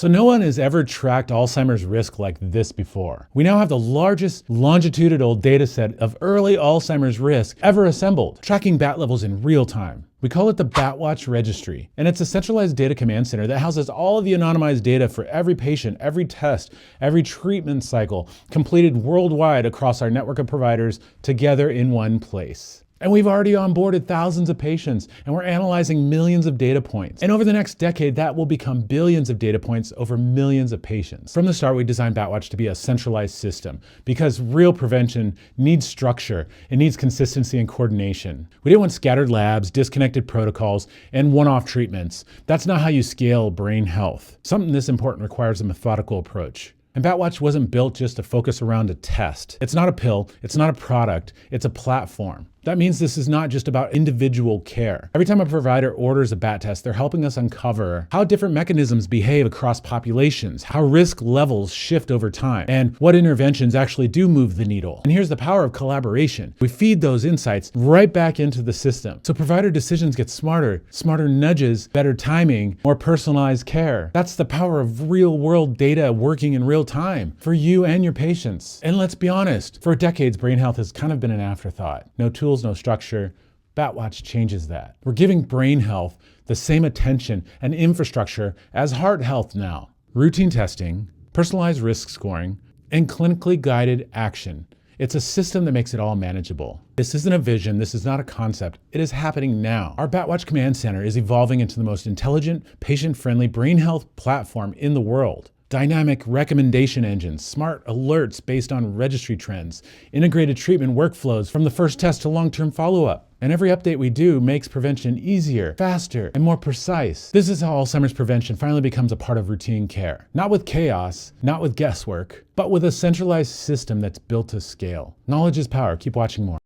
So no one has ever tracked Alzheimer's risk like this before. We now have the largest longitudinal data set of early Alzheimer's risk ever assembled, tracking BAT levels in real time. We call it the BATWatch Registry, and it's a centralized data command center that houses all of the anonymized data for every patient, every test, every treatment cycle, completed worldwide across our network of providers together in one place. And we've already onboarded thousands of patients, and we're analyzing millions of data points. And over the next decade, that will become billions of data points over millions of patients. From the start, we designed BATWatch to be a centralized system because real prevention needs structure. It needs consistency and coordination. We didn't want scattered labs, disconnected protocols, and one-off treatments. That's not how you scale brain health. Something this important requires a methodical approach. And BATWatch wasn't built just to focus around a test. It's not a pill, it's not a product, it's a platform. That means this is not just about individual care. Every time a provider orders a BAT test, they're helping us uncover how different mechanisms behave across populations, how risk levels shift over time, and what interventions actually do move the needle. And here's the power of collaboration. We feed those insights right back into the system. So provider decisions get smarter nudges, better timing, more personalized care. That's the power of real-world data working in real time for you and your patients. And let's be honest, for decades, brain health has kind of been an afterthought. No tools, no structure. BATWatch changes that. We're giving brain health the same attention and infrastructure as heart health now. Routine testing, personalized risk scoring, and clinically guided action. It's a system that makes it all manageable. This isn't a vision, this is not a concept, it is happening now. Our BATWatch Command Center is evolving into the most intelligent, patient-friendly brain health platform in the world. Dynamic recommendation engines, smart alerts based on registry trends, integrated treatment workflows from the first test to long-term follow-up. And every update we do makes prevention easier, faster, and more precise. This is how Alzheimer's prevention finally becomes a part of routine care. Not with chaos, not with guesswork, but with a centralized system that's built to scale. Knowledge is power. Keep watching more.